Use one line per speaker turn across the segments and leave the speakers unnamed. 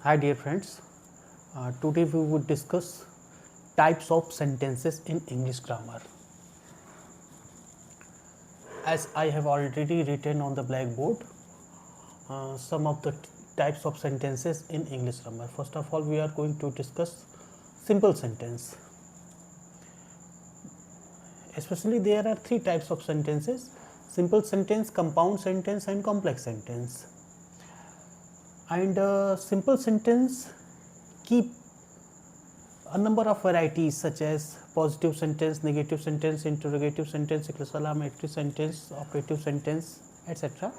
Hi dear friends, today we would discuss types of sentences in English grammar. As I have already written on the blackboard some of the types of sentences in English grammar. First of all, we are going to discuss simple sentence. Especially there are three types of sentences: simple sentence, compound sentence and complex sentence. And simple sentence keep a number of varieties such as positive sentence, negative sentence, interrogative sentence, exclamatory sentence, operative sentence, etc.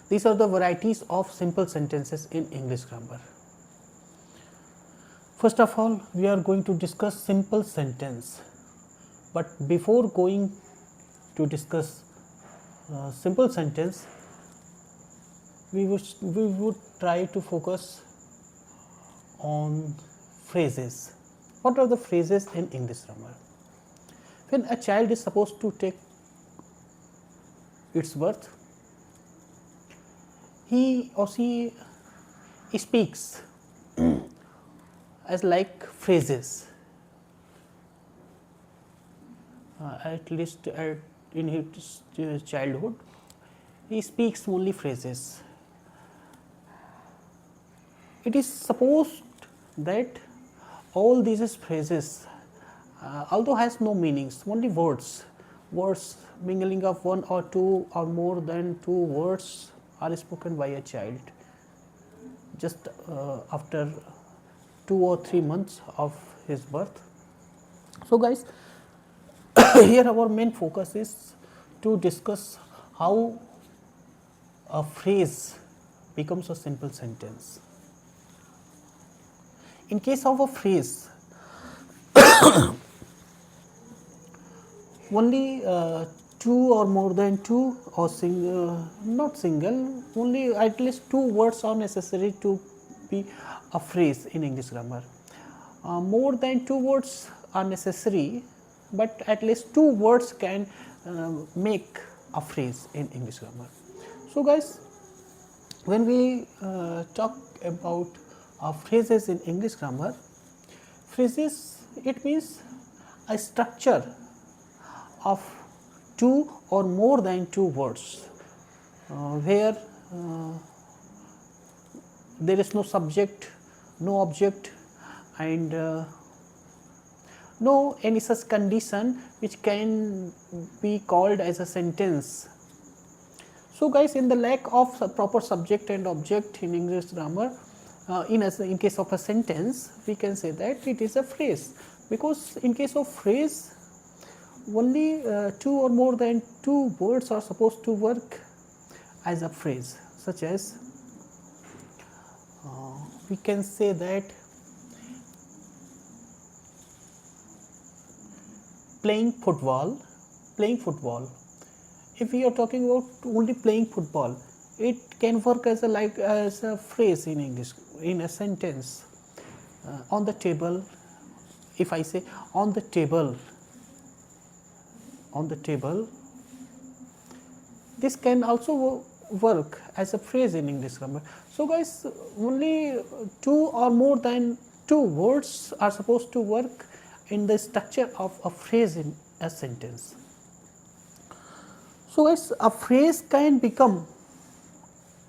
These are the varieties of simple sentences in English grammar. First of all, we are going to discuss simple sentence. But before going to discuss simple sentence, we would try to focus on phrases. What are the phrases in English grammar? When a child is supposed to take its birth, he or she speaks as like phrases, at least in his childhood. He speaks only phrases. It is supposed that all these phrases, although has no meanings, only words, mingling of one or two or more than two words are spoken by a child just after 2 or 3 months of his birth. So guys, here our main focus is to discuss how a phrase becomes a simple sentence. In case of a phrase, only two or more than two or not single, only at least two words are necessary to be a phrase in English grammar. More than two words are necessary, but at least two words can make a phrase in English grammar. So guys, when we talk about phrases in English grammar, phrases, it means a structure of two or more than two words where there is no subject, no object, and no any such condition which can be called as a sentence. So guys, in the lack of proper subject and object in English grammar, in case of a sentence, we can say that it is a phrase, because in case of phrase, only two or more than two words are supposed to work as a phrase, such as we can say that playing football. If we are talking about only playing football, it can work as a phrase in English, in a sentence. On the table, if I say on the table, this can also work as a phrase in English grammar. So guys, only two or more than two words are supposed to work in the structure of a phrase in a sentence. So guys, a phrase can become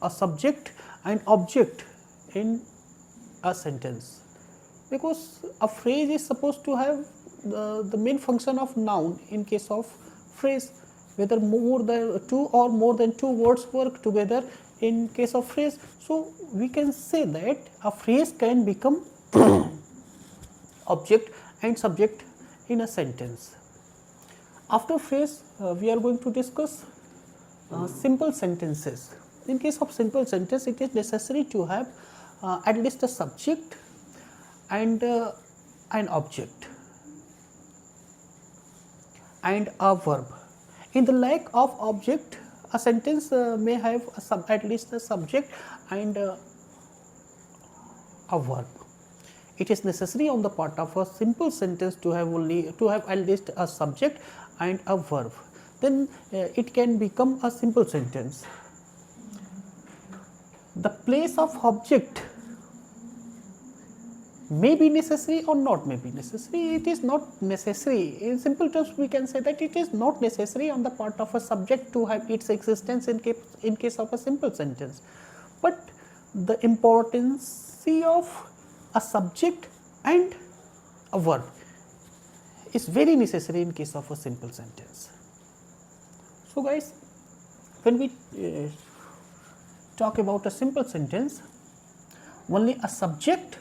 a subject and object in a sentence, because a phrase is supposed to have the main function of noun in case of phrase, whether more than two or more than two words work together in case of phrase. So we can say that a phrase can become object and subject in a sentence. After phrase, we are going to discuss simple sentences. In case of simple sentence, it is necessary to have at least a subject and an object and a verb. In the lack of object, a sentence may have at least a subject and a verb. It is necessary on the part of a simple sentence to have at least a subject and a verb. Then it can become a simple sentence. The place of object may be necessary or not may be necessary. It is not necessary. In simple terms, we can say that it is not necessary on the part of a subject to have its existence in case of a simple sentence. But the importance of a subject and a verb is very necessary in case of a simple sentence. So, guys, when we talk about a simple sentence, only a subject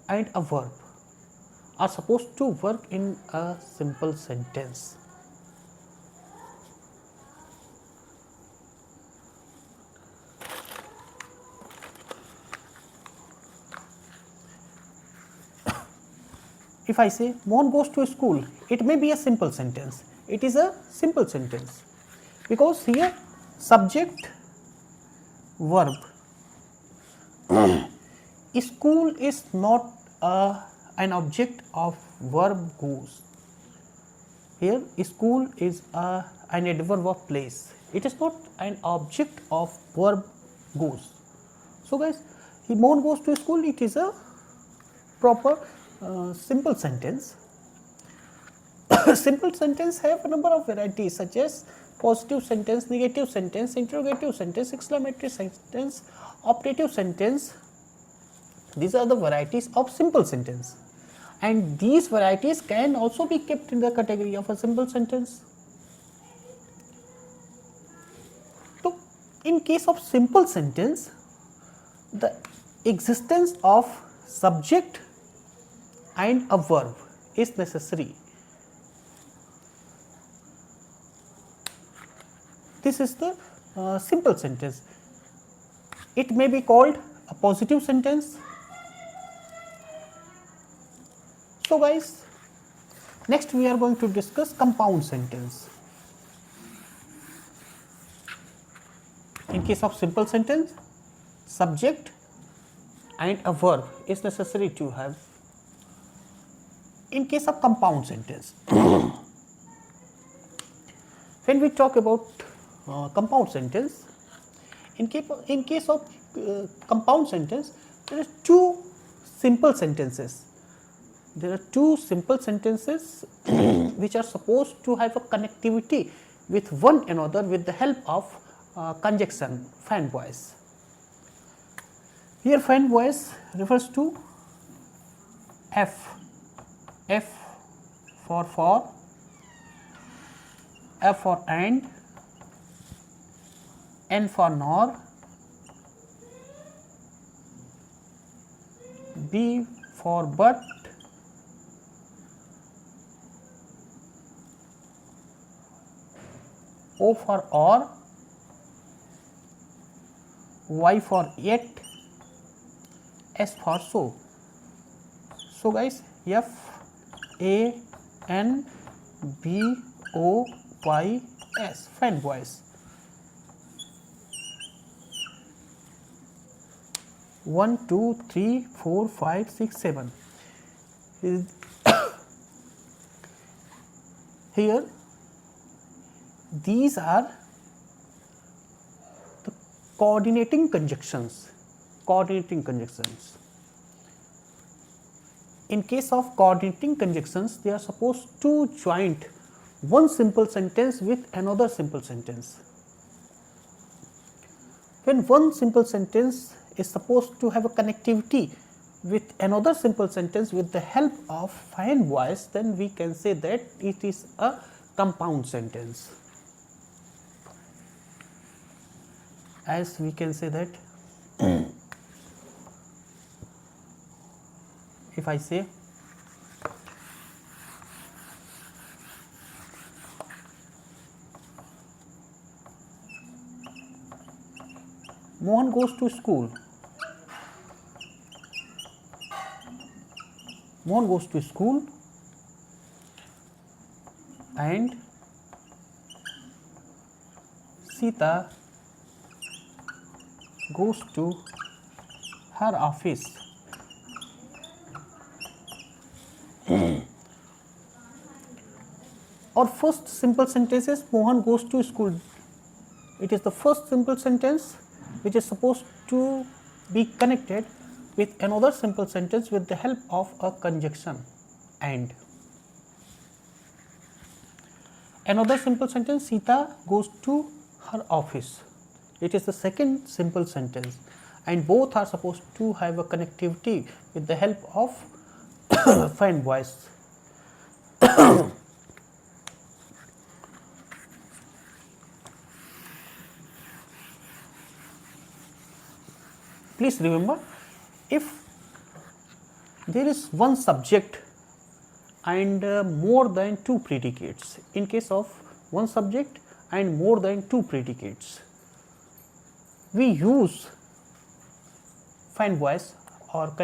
and a verb are supposed to work in a simple sentence. If I say Mohan goes to school, it may be a simple sentence. It is a simple sentence because here subject verb. School is not an object of verb goes. Here school is an adverb of place. It is not an object of verb goes. So, guys, Mohan goes to school, it is a proper simple sentence. Simple sentence have a number of varieties such as positive sentence, negative sentence, interrogative sentence, exclamatory sentence, optative sentence. These are the varieties of simple sentence, and these varieties can also be kept in the category of a simple sentence. So, in case of simple sentence, the existence of subject and a verb is necessary. This is the simple sentence. It may be called a positive sentence. So, guys, next we are going to discuss compound sentence. In case of simple sentence, subject and a verb is necessary to have. In case of compound sentence, when we talk about compound sentence, in case of compound sentence, there are two simple sentences. There are two simple sentences which are supposed to have a connectivity with one another with the help of conjunction, fan voice. Here fan voice refers to F for, F for and, N for nor, B for but, O for or, Y for yet, S for so. So, guys, F A N B O Y S, fan voice. 1, 2, 3, 4, 5, 6, 7. Here, these are the coordinating conjunctions. In case of coordinating conjunctions, they are supposed to join one simple sentence with another simple sentence. When one simple sentence is supposed to have a connectivity with another simple sentence with the help of fan voice, then we can say that it is a compound sentence. As we can say that if I say Mohan goes to school, Mohan goes to school and Sita goes to her office. Our first simple sentence is Mohan goes to school. It is the first simple sentence which is supposed to be connected with another simple sentence with the help of a conjunction and. Another simple sentence, Sita goes to her office. It is the second simple sentence and both are supposed to have a connectivity with the help of find voice. Please remember, if there is one subject and more than two predicates, in case of one subject and more than two predicates, we use find voice or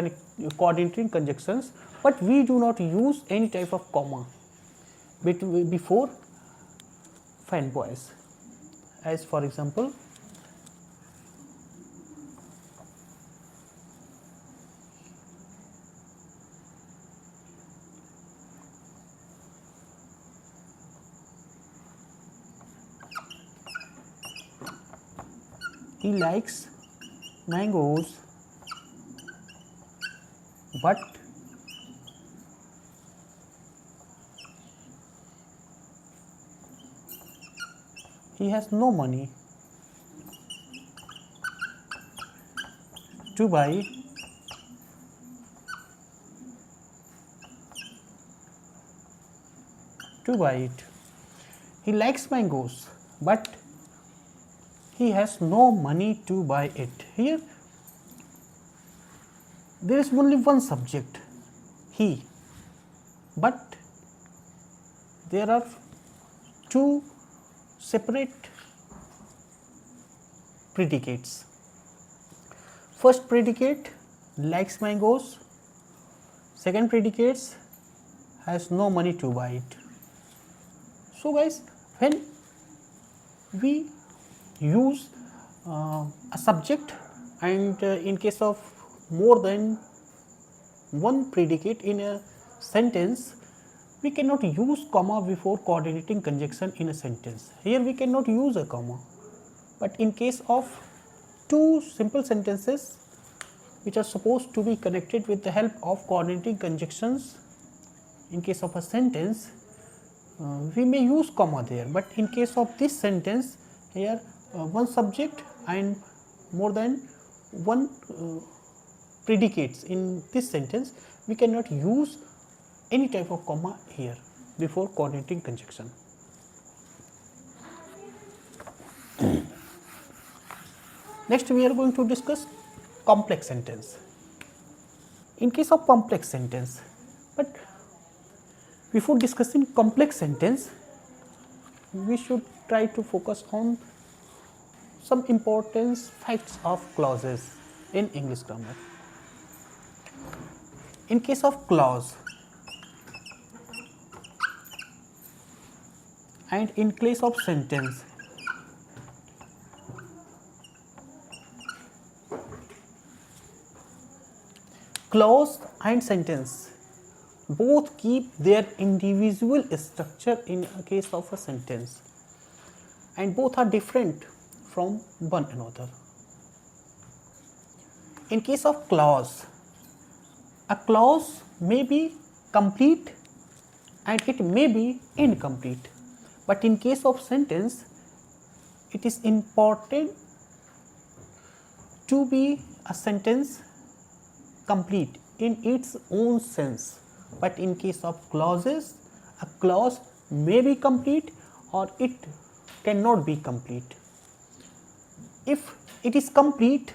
coordinating conjunctions, but we do not use any type of comma before find voice. As for example, he likes mangoes, but he has no money to buy it. He likes mangoes, but he has no money to buy it. Here there is only one subject, he, but there are two separate predicates. First predicate, likes mangoes, second predicate, has no money to buy it. So guys, when we use a subject and in case of more than one predicate in a sentence, we cannot use comma before coordinating conjunction in a sentence. Here we cannot use a comma, but in case of two simple sentences which are supposed to be connected with the help of coordinating conjunctions, in case of a sentence we may use comma there, but in case of this sentence here one subject and more than one predicates in this sentence, we cannot use any type of comma here before coordinating conjunction. Next we are going to discuss complex sentence. In case of complex sentence, but before discussing complex sentence, we should try to focus on some important facts of clauses in English grammar. In case of clause and in case of sentence, clause and sentence both keep their individual structure in a case of a sentence, and both are different from one another. In case of clause, a clause may be complete and it may be incomplete, but in case of sentence, it is important to be a sentence complete in its own sense. But in case of clauses, a clause may be complete or it cannot be complete. If it is complete,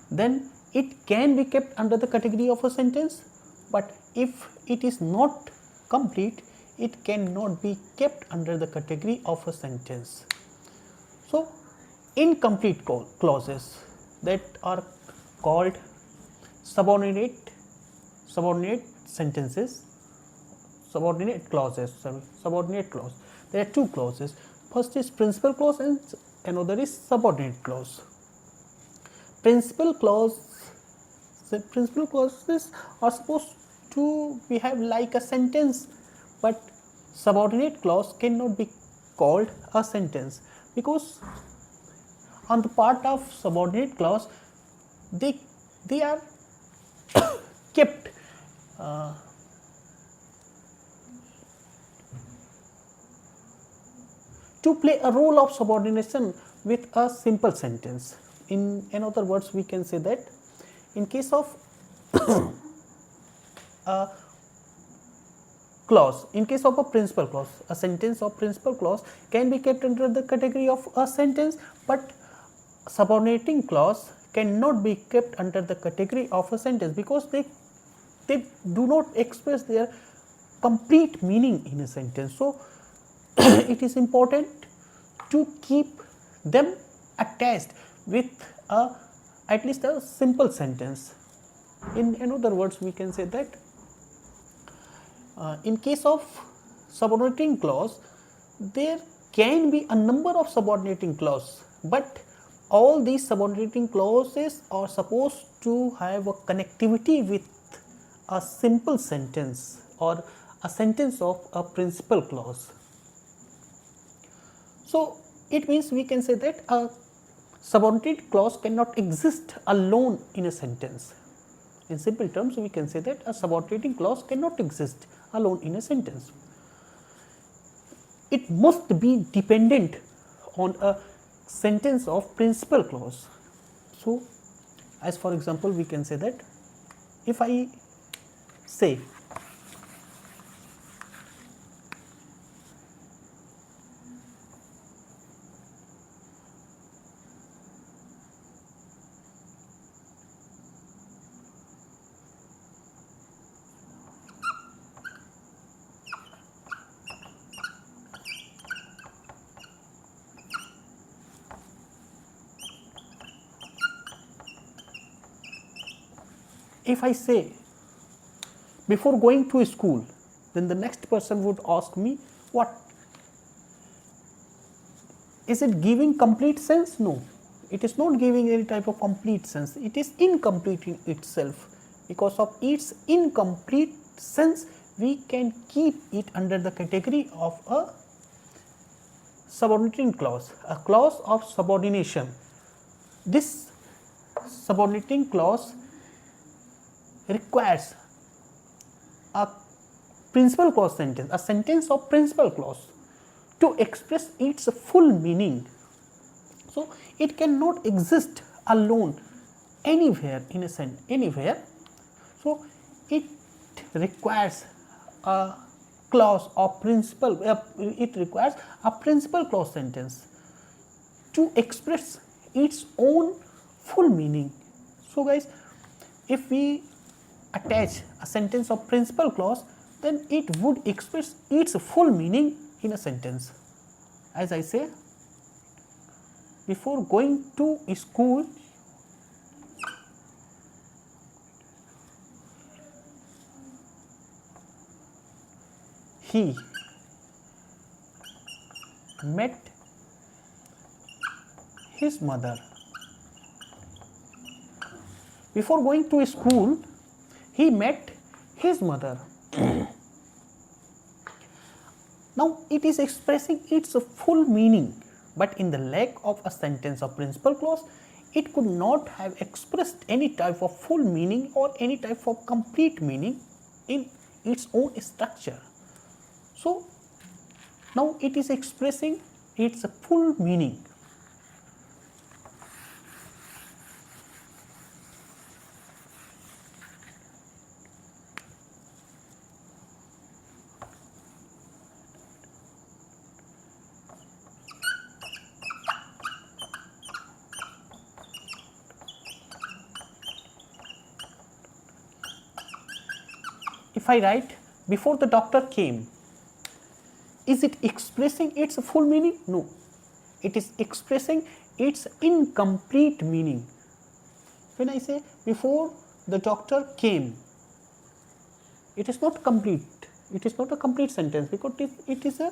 then it can be kept under the category of a sentence, but if it is not complete, it cannot be kept under the category of a sentence. So, incomplete clauses that are called subordinate sentences, subordinate clause. There are two clauses. First is principal clause and another is subordinate clause. Principal clauses are supposed to behave like a sentence, but subordinate clause cannot be called a sentence because on the part of subordinate clause they they are kept to play a role of subordination with a simple sentence. In other words, we can say that in case of a clause, in case of a principal clause, a sentence or principal clause can be kept under the category of a sentence, but subordinating clause cannot be kept under the category of a sentence, because they do not express their complete meaning in a sentence. So, it is important to keep them attached with at least a simple sentence. In other words, we can say that in case of subordinating clause, there can be a number of subordinating clauses, but all these subordinating clauses are supposed to have a connectivity with a simple sentence or a sentence of a principal clause. So, it means we can say that a subordinate clause cannot exist alone in a sentence. In simple terms, we can say that a subordinating clause cannot exist alone in a sentence. It must be dependent on a sentence of principal clause. So, as for example, we can say that if I say if I say before going to school, then the next person would ask me, what is it giving complete sense? No, it is not giving any type of complete sense. It is incomplete in itself. Because of its incomplete sense, we can keep it under the category of a subordinating clause, a clause of subordination. This subordinating clause requires a principal clause sentence, a sentence of principal clause to express its full meaning. So, it cannot exist alone anywhere in a sentence, anywhere. So, it requires a clause of principal, it requires a principal clause sentence to express its own full meaning. So, guys, if we attach a sentence of principal clause, then it would express its full meaning in a sentence. As I say, before going to school, he met his mother. Before going to school, he met his mother. Now, it is expressing its full meaning, but in the lack of a sentence of principal clause, it could not have expressed any type of full meaning or any type of complete meaning in its own structure. So, now it is expressing its full meaning. If I write before the doctor came, is it expressing its full meaning? No, it is expressing its incomplete meaning. When I say before the doctor came, it is not complete, it is not a complete sentence, because it is a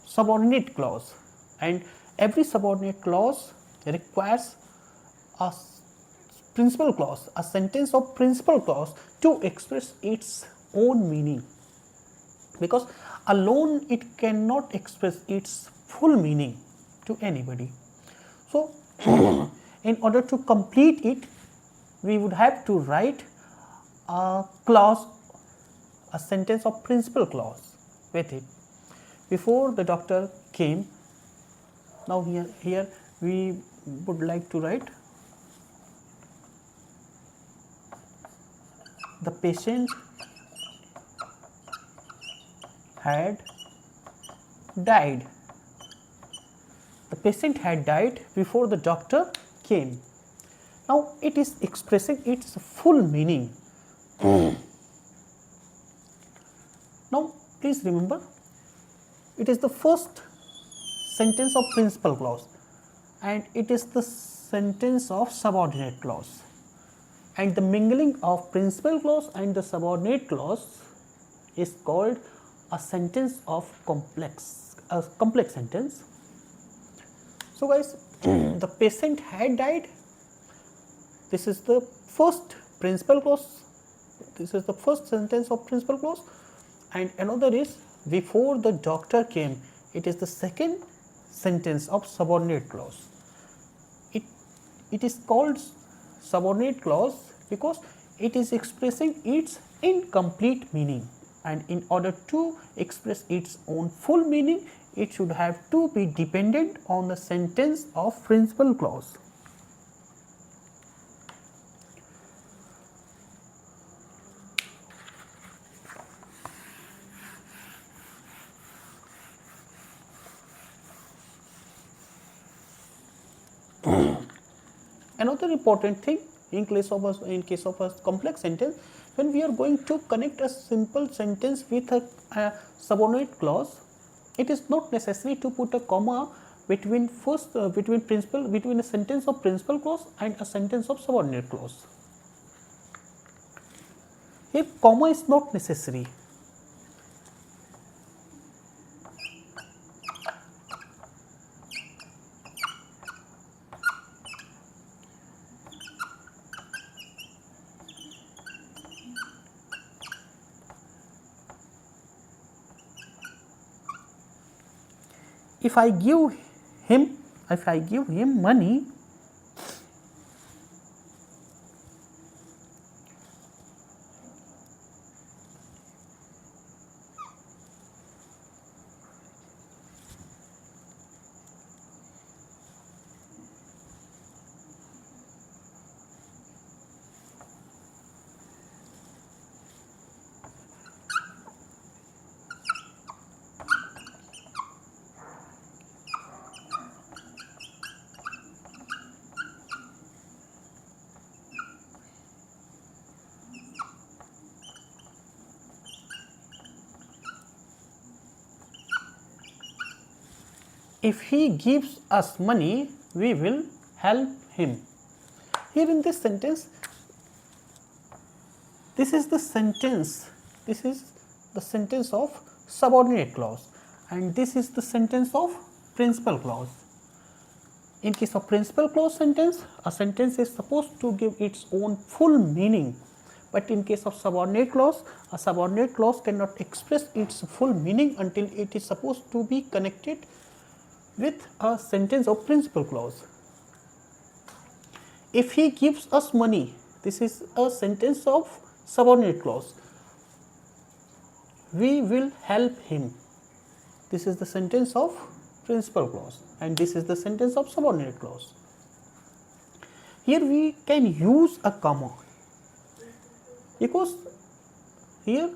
subordinate clause, and every subordinate clause requires a principal clause, a sentence of principal clause to express its own meaning, because alone it cannot express its full meaning to anybody. So, in order to complete it, we would have to write a clause, a sentence of principal clause with it. Before the doctor came, now here we would like to write the patient had died. The patient had died before the doctor came. Now it is expressing its full meaning. Now please remember, it is the first sentence of principal clause and it is the sentence of subordinate clause, and the mingling of principal clause and the subordinate clause is called a sentence of complex sentence. So guys, the patient had died, this is the first principal clause, this is the first sentence of principal clause, and another is before the doctor came, it is the second sentence of subordinate clause. It is called subordinate clause because it is expressing its incomplete meaning, and in order to express its own full meaning, it should have to be dependent on the sentence of principal clause. Another important thing in case of a complex sentence, when we are going to connect a simple sentence with a subordinate clause, it is not necessary to put a comma between between a sentence of principal clause and a sentence of subordinate clause. Here comma is not necessary. If I give him money, if he gives us money, we will help him. Here in this sentence, this is the sentence of subordinate clause, and this is the sentence of principal clause. In case of principal clause sentence, a sentence is supposed to give its own full meaning, but in case of subordinate clause, a subordinate clause cannot express its full meaning until it is supposed to be connected with a sentence of principal clause. If he gives us money, this is a sentence of subordinate clause. We will help him, this is the sentence of principal clause, and this is the sentence of subordinate clause. Here we can use a comma because here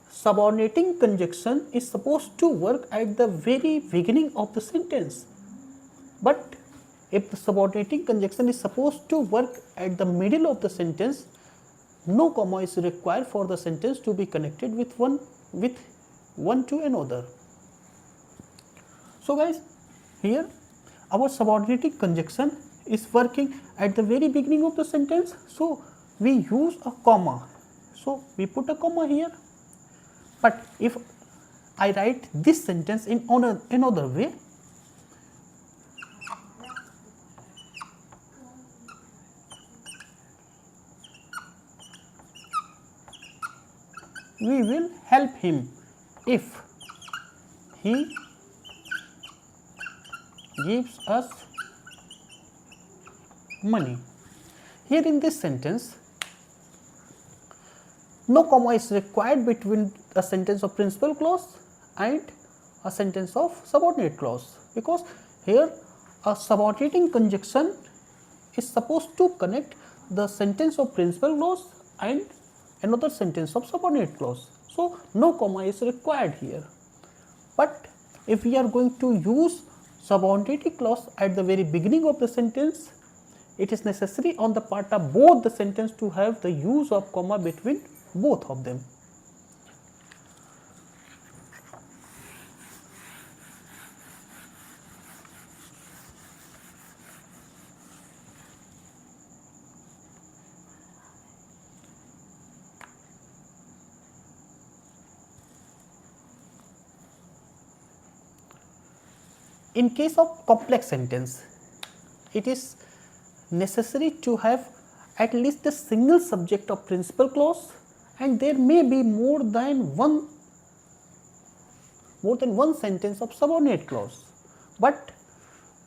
subordinating conjunction is supposed to work at the very beginning of the sentence, but if the subordinating conjunction is supposed to work at the middle of the sentence, no comma is required for the sentence to be connected with one to another. So guys, here our subordinating conjunction is working at the very beginning of the sentence, so we use a comma. So we put a comma here. But if I write this sentence in another way, we will help him if he gives us money. Here in this sentence, no comma is required between a sentence of principal clause and a sentence of subordinate clause, because here a subordinating conjunction is supposed to connect the sentence of principal clause and another sentence of subordinate clause. So, no comma is required here, but if we are going to use subordinating clause at the very beginning of the sentence, it is necessary on the part of both the sentence to have the use of comma between both of them. In case of complex sentence, it is necessary to have at least a single subject of principal clause, and there may be more than one sentence of subordinate clause. But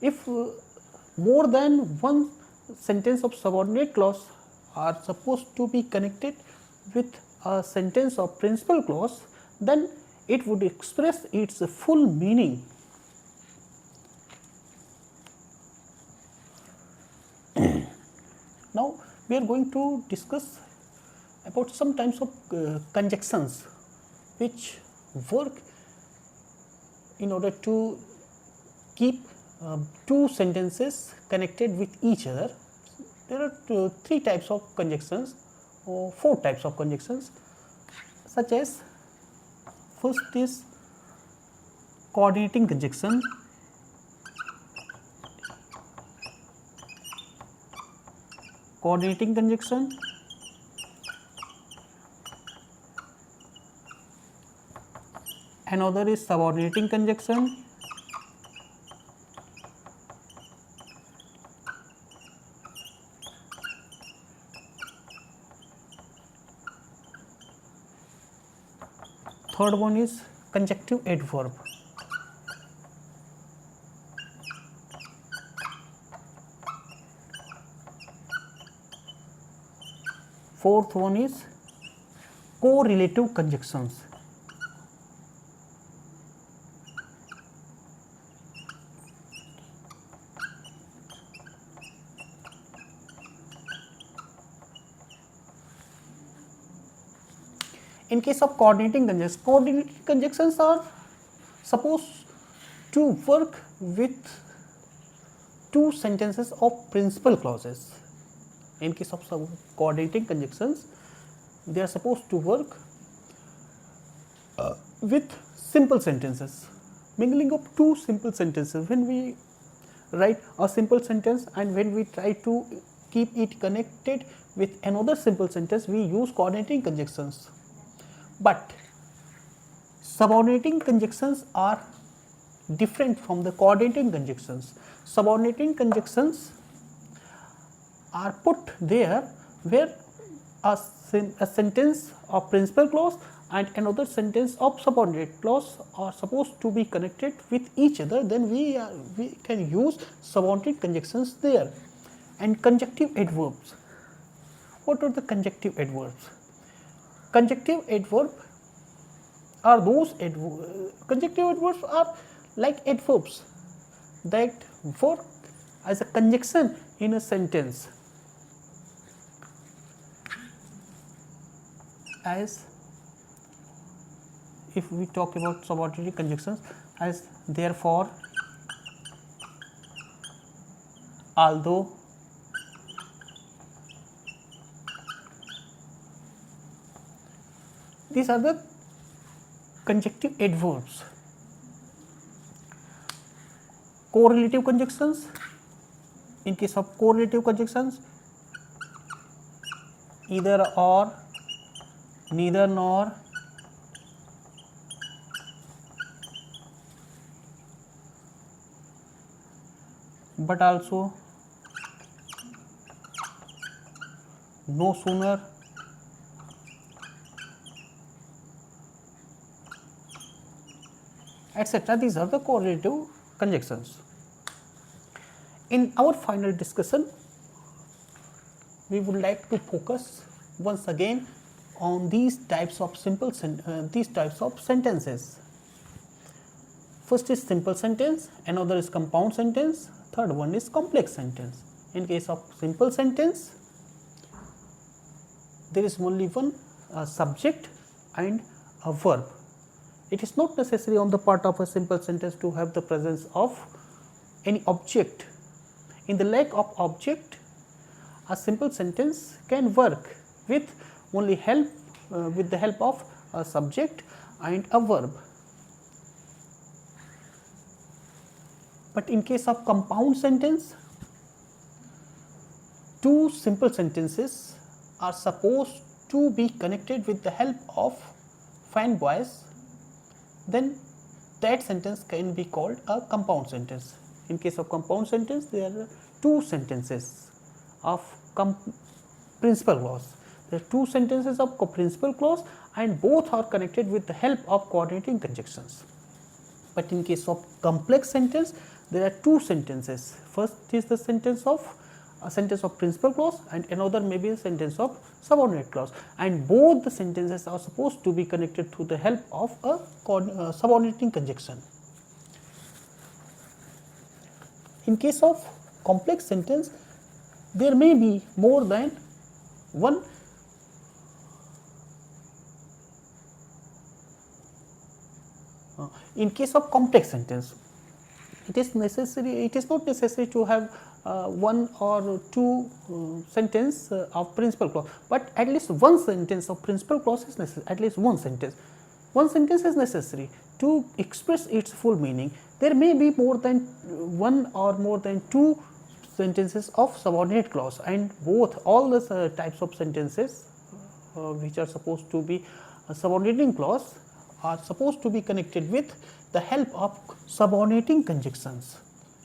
if more than one sentence of subordinate clause are supposed to be connected with a sentence of principal clause, then it would express its full meaning. Now, we are going to discuss about some types of conjunctions which work in order to keep two sentences connected with each other. There are three types of conjunctions or four types of conjunctions, such as first is coordinating conjunction, another is subordinating conjunction, third one is conjunctive adverb. Fourth one is correlative conjunctions. In case of coordinating conjunctions are supposed to work with two sentences of principal clauses. In case of coordinating conjunctions, they are supposed to work with simple sentences, mingling of two simple sentences. When we write a simple sentence and when we try to keep it connected with another simple sentence, we use coordinating conjunctions. But subordinating conjunctions are different from the coordinating conjunctions. Subordinating conjunctions are put there where a sentence of principal clause and another sentence of subordinate clause are supposed to be connected with each other, then we can use subordinate conjunctions there. And conjunctive adverbs. What are the conjunctive adverbs? Conjunctive adverb are those conjunctive adverbs are like adverbs that work as a conjunction in a sentence, as if we talk about subordinate conjunctions as therefore, although, these are the conjunctive adverbs. Correlative conjunctions. In case of correlative conjunctions, either or, neither nor, but also, no sooner, etc. These are the correlative conjunctions. In our final discussion, we would like to focus once again on these types of sentences. First is simple sentence, another is compound sentence, third one is complex sentence. In case of simple sentence, there is only one subject and a verb. It is not necessary on the part of a simple sentence to have the presence of any object. In the lack of object, a simple sentence can work with only with the help of a subject and a verb. But in case of compound sentence, two simple sentences are supposed to be connected with the help of fine voice, then that sentence can be called a compound sentence. In case of compound sentence, there are two sentences of principal clause. There are two sentences of principal clause and both are connected with the help of coordinating conjunctions. But in case of complex sentence, there are two sentences. First is the sentence of principal clause and another may be a sentence of subordinate clause, and both the sentences are supposed to be connected through the help of a subordinating conjunction. In case of complex sentence, there may be more than one in case of complex sentence, it is not necessary to have one or two sentence of principal clause, but at least one sentence of principal clause is necessary. At least one sentence is necessary to express its full meaning. There may be more than one or more than two sentences of subordinate clause, and all the types of sentences which are supposed to be subordinating clause are supposed to be connected with the help of subordinating conjunctions.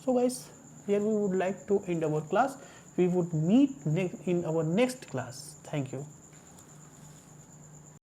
So guys, here we would like to end our class. We would meet in our next class. Thank you.